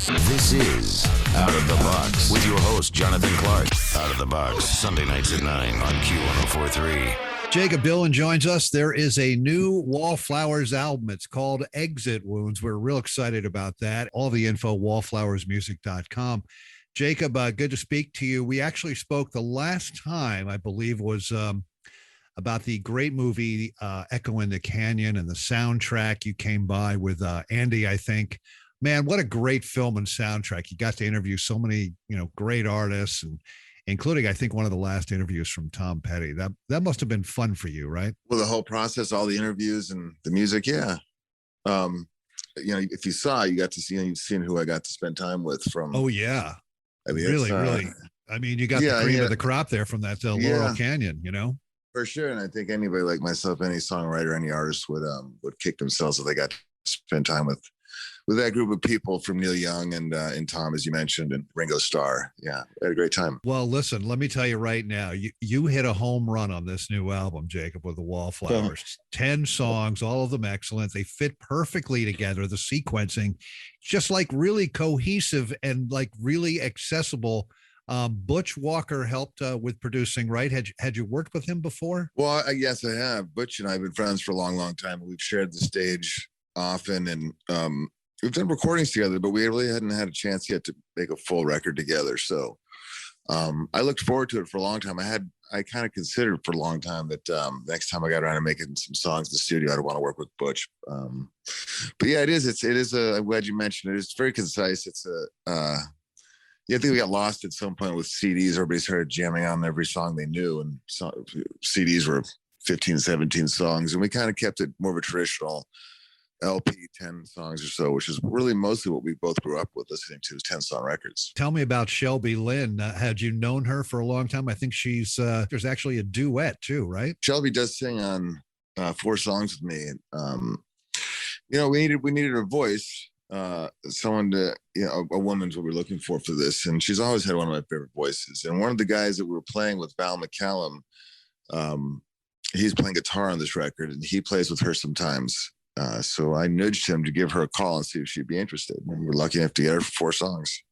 This is Out of the Box with your host, Jonathan Clark. Out of the Box, Sunday nights at 9 on Q1043. Jacob Dylan joins us. There is a new Wallflowers album. It's called Exit Wounds. We're real excited about that. All the info, wallflowersmusic.com. Jacob, good to speak to you. We actually spoke the last time, I believe, was about the great movie Echo in the Canyon and the soundtrack. You came by with Andy, I think. Man, what a great film and soundtrack. You got to interview so many, great artists, and including, I think, one of the last interviews from Tom Petty. That must have been fun for you, right? Well, the whole process, all the interviews and the music, yeah. If you saw, you got to see, you've seen who I got to spend time with from. Oh, yeah. I mean, really. I mean, you got the cream of the crop there from that Laurel Canyon, For sure. And I think anybody like myself, any songwriter, any artist would kick themselves if they got to spend time with that group of people, from Neil Young and Tom, as you mentioned, and Ringo Starr. Yeah, I had a great time. Well, listen, let me tell you right now, you hit a home run on this new album, Jacob, with the Wallflowers. 10 songs, all of them excellent. They fit perfectly together. The sequencing, just like really cohesive and like really accessible. Butch Walker helped with producing, right? Had you worked with him before? Well, yes, I have. Butch and I have been friends for a long, long time. We've shared the stage often, and we've done recordings together, but we really hadn't had a chance yet to make a full record together. So I looked forward to it for a long time. I kind of considered for a long time that next time I got around to making some songs in the studio, I'd want to work with Butch. But yeah, it is. I'm glad you mentioned it. It's very concise. It's I think we got lost at some point with CDs. Everybody started jamming on every song they knew, and CDs were 15, 17 songs, and we kind of kept it more of a traditional LP, 10 songs or so, which is really mostly what we both grew up with listening to, is 10-song records. Tell me about Shelby Lynn. Had you known her for a long time? I think she's there's actually a duet too, right? Shelby does sing on 4 songs with me. We needed a voice, someone to, a woman's what we're looking for this, and she's always had one of my favorite voices. And one of the guys that we were playing with, Val McCallum, he's playing guitar on this record, and he plays with her sometimes. So I nudged him to give her a call and see if she'd be interested. And we're lucky enough to get her for 4 songs.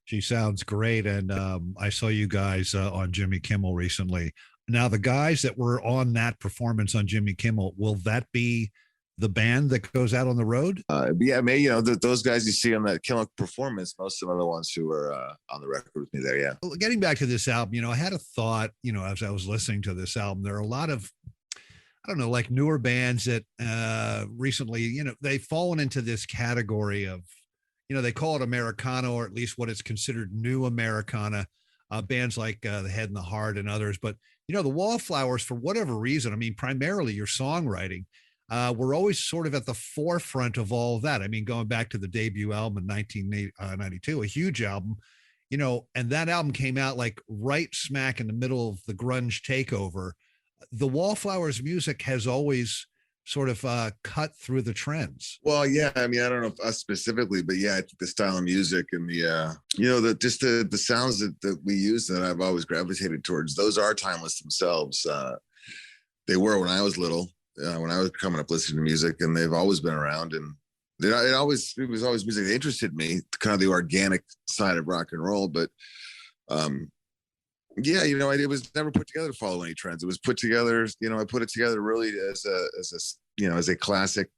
She sounds great. And I saw you guys on Jimmy Kimmel recently. Now, the guys that were on that performance on Jimmy Kimmel, will that be the band that goes out on the road? Those guys you see on that Kimmel performance, most of them are the ones who are on the record with me there. Yeah. Well, getting back to this album, I had a thought, as I was listening to this album, there are a lot of, I don't know, like newer bands that recently, they've fallen into this category of, they call it Americana, or at least what is considered new Americana, bands like The Head and the Heart and others. But, the Wallflowers, for whatever reason, I mean, primarily your songwriting, were always sort of at the forefront of all of that. I mean, going back to the debut album in 1992, a huge album, and that album came out like right smack in the middle of the grunge takeover. The Wallflowers music has always sort of cut through the trends. Well, yeah, I mean, I don't know if us specifically, but yeah, I think the style of music and the the sounds that we use that I've always gravitated towards, those are timeless themselves. They were when I was little, when I was coming up listening to music, and they've always been around. And it was always music that interested me, kind of the organic side of rock and roll. But it was never put together to follow any trends. It was put together, I put it together really as a classic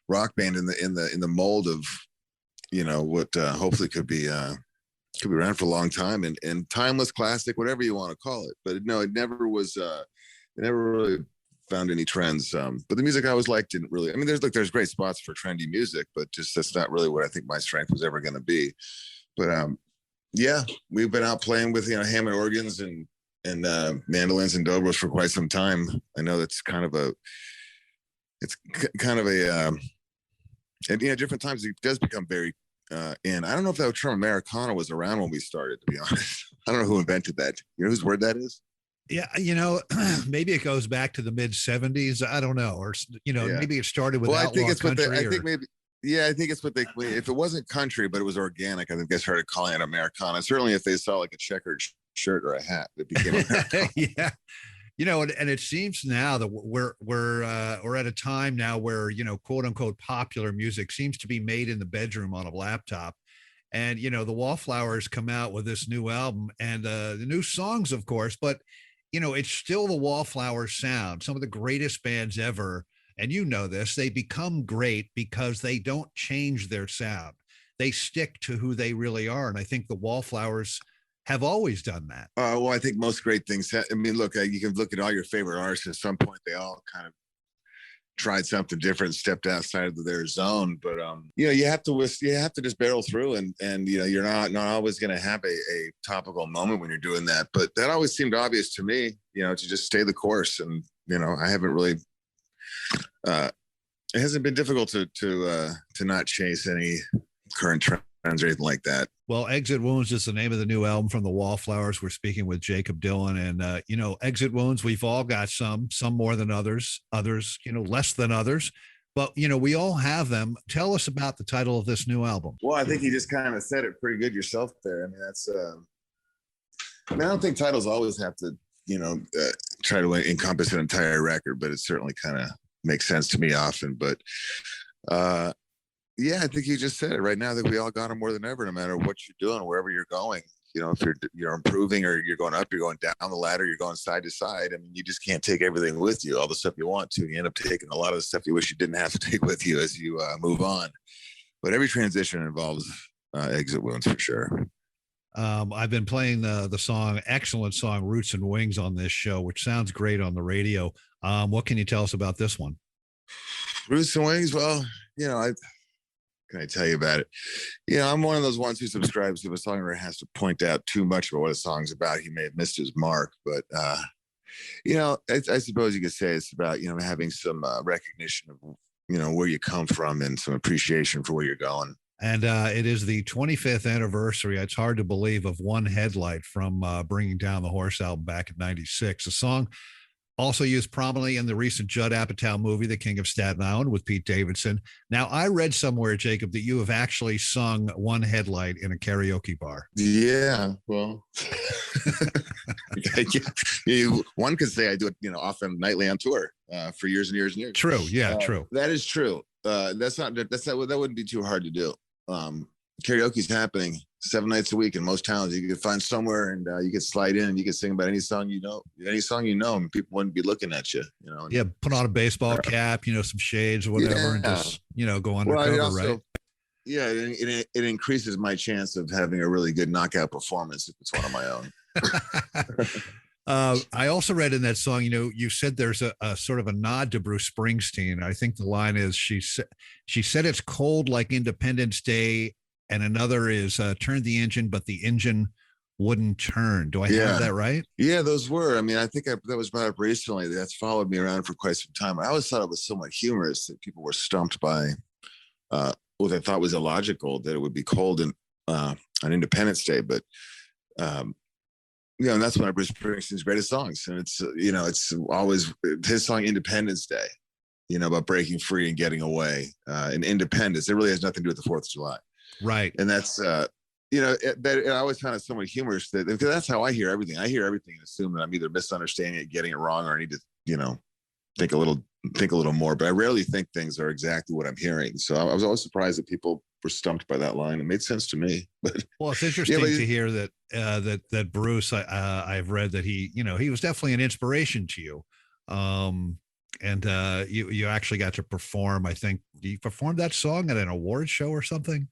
rock band in the mold of, what hopefully could be around for a long time, and timeless classic, whatever you want to call it. But no, it never was. It never really found any trends. But the music I always liked didn't really. I mean, there's great spots for trendy music, but just that's not really what I think my strength was ever going to be. But yeah, we've been out playing with Hammond organs and mandolins and dobros for quite some time. I know that's kind of a and different times it does become very in. I don't know if that term Americana was around when we started, to be honest. I don't know who invented that. You know whose word that is? Yeah, maybe it goes back to the mid 70s. I don't know, or maybe it started with outlaw country. I think maybe. Yeah, I think it's what if it wasn't country, but it was organic, I think they started calling it Americana. Certainly if they saw like a checkered shirt or a hat, it became Americana. Yeah. And it seems now that we're at a time now where, quote unquote, popular music seems to be made in the bedroom on a laptop. And, the Wallflowers come out with this new album and the new songs, of course, but, it's still the Wallflowers sound, some of the greatest bands ever. And this, they become great because they don't change their sound. They stick to who they really are. And I think the Wallflowers have always done that. Well, I think most great things, look, you can look at all your favorite artists. At some point, they all kind of tried something different, stepped outside of their zone. But you have to just barrel through, and you're not always going to have a topical moment when you're doing that. But that always seemed obvious to me, to just stay the course. And I haven't really. It hasn't been difficult to not chase any current trends or anything like that. Well, Exit Wounds is the name of the new album from the Wallflowers. We're speaking with Jakob Dylan, and Exit Wounds, we've all got some more than others, less than others, but we all have them. Tell us about the title of this new album. Well, I think you just kind of said it pretty good yourself there. I mean, that's I don't think titles always have to try to encompass an entire record, but it certainly kind of makes sense to me often. But yeah, I think you just said it right now. I think we all got them more than ever, no matter what you're doing, wherever you're going. If you're improving, or you're going up, you're going down the ladder, you're going side to side. I mean, you just can't take everything with you, all the stuff you want to. You end up taking a lot of the stuff you wish you didn't have to take with you as you move on. But every transition involves exit wounds for sure. I've been playing the excellent song, Roots and Wings on this show, which sounds great on the radio. What can you tell us about this one? Roots and Wings. Well, can I tell you about it? I'm one of those ones who subscribes to a songwriter has to point out too much about what a song's about. He may have missed his mark, but I suppose you could say it's about having some recognition of where you come from and some appreciation for where you're going. And it is the 25th anniversary. It's hard to believe, of One Headlight from Bringing Down the Horse album back in '96. A song also used prominently in the recent Judd Apatow movie, The King of Staten Island, with Pete Davidson. Now, I read somewhere, Jakob, that you have actually sung One Headlight in a karaoke bar. Yeah, well, one could say I do it, often nightly on tour for years and years and years. True, yeah, true. That is true. That wouldn't be too hard to do. Karaoke's happening 7 nights a week in most towns. You could find somewhere, and you could slide in and you could sing about any song you know, and people wouldn't be looking at you. Yeah, put on a baseball cap, some shades or whatever, and just go undercover, right? Yeah, it increases my chance of having a really good knockout performance if it's one of my own. I also read in that song, you said there's a sort of a nod to Bruce Springsteen. I think the line is, she said it's cold like Independence Day. And another is turn the engine, but the engine wouldn't turn. Do I have that right? Yeah, those were. I mean, I think that was brought up recently. That's followed me around for quite some time. I always thought it was somewhat humorous that people were stumped by what they thought was illogical, that it would be cold on Independence Day. But, and that's one of Bruce Springsteen's greatest songs. And it's, it's always his song Independence Day, about breaking free and getting away. And independence, it really has nothing to do with the 4th of July. Right. And that's, I always found it somewhat humorous because that's how I hear everything. I hear everything and assume that I'm either misunderstanding it, getting it wrong, or I need to, think a little more. But I rarely think things are exactly what I'm hearing. So I was always surprised that people were stumped by that line. It made sense to me. But well, it's interesting to hear that that Bruce. I've read that he was definitely an inspiration to you. And you actually got to perform. I think you performed that song at an award show or something.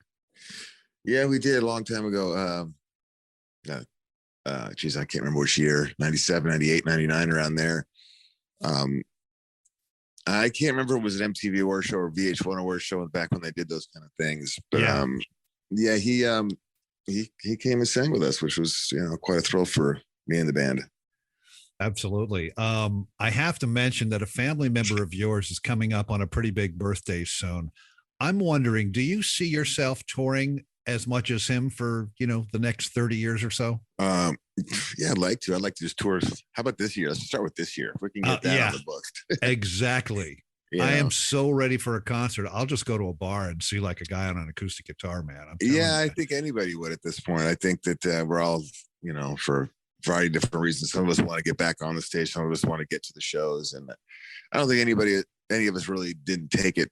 Yeah, we did a long time ago. I can't remember which year, 97, 98, 99, around there. I can't remember if it was an MTV award show or VH1 award show back when they did those kind of things. But he came and sang with us, which was, quite a thrill for me and the band. Absolutely. I have to mention that a family member of yours is coming up on a pretty big birthday soon. I'm wondering, do you see yourself touring as much as him for, the next 30 years or so? Yeah, I'd like to. I'd like to just tour. How about this year? Let's start with this year. If we can get that on the books. Exactly. I am so ready for a concert. I'll just go to a bar and see like a guy on an acoustic guitar, man. I think anybody would at this point. I think that we're all, for a variety of different reasons. Some of us want to get back on the stage. Some of us want to get to the shows. And I don't think any of us really didn't take it.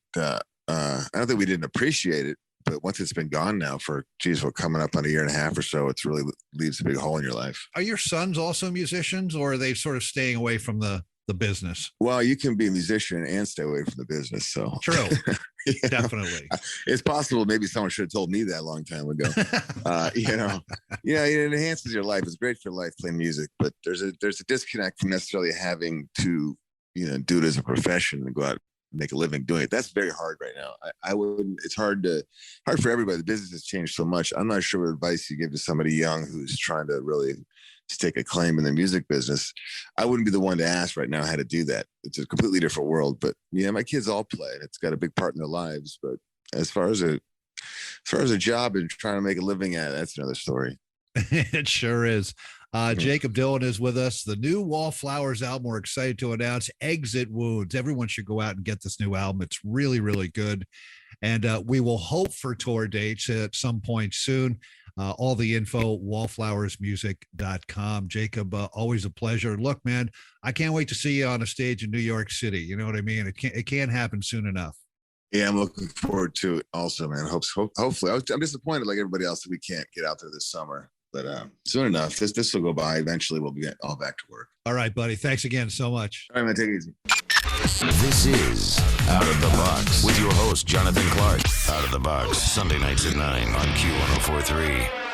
I don't think we didn't appreciate it but once it's been gone now for, we're coming up on a year and a half or so, it's really leaves a big hole in your life. Are your sons also musicians, or are they sort of staying away from the business? Well, you can be a musician and stay away from the business. So true. Yeah. Definitely. It's possible. Maybe someone should have told me that a long time ago. It enhances your life. It's great for life playing music, but there's a disconnect from necessarily having to, do it as a profession and go out and make a living doing it. That's very hard right now. I wouldn't, it's hard for everybody. The business has changed so much. I'm not sure what advice you give to somebody young who's trying to really stake a claim in the music business. I wouldn't be the one to ask right now how to do that. It's a completely different world, but my kids all play and it's got a big part in their lives. But as far as a job and trying to make a living at it, that's another story. It sure is. Jakob Dylan is with us. The new Wallflowers album, we're excited to announce, Exit Wounds. Everyone should go out and get this new album. It's really, really good. And we will hope for tour dates at some point soon. All the info, wallflowersmusic.com. Jakob, always a pleasure. Look, man, I can't wait to see you on a stage in New York City. You know what I mean? It can't happen soon enough. Yeah, I'm looking forward to it also, man. Hopefully. I'm disappointed like everybody else that we can't get out there this summer. But soon enough, this will go by. Eventually, we'll be all back to work. All right, buddy. Thanks again so much. All right, man. Take it easy. This is Out of the Box with your host, Jonathan Clark. Out of the Box, Sunday nights at 9 on Q1043.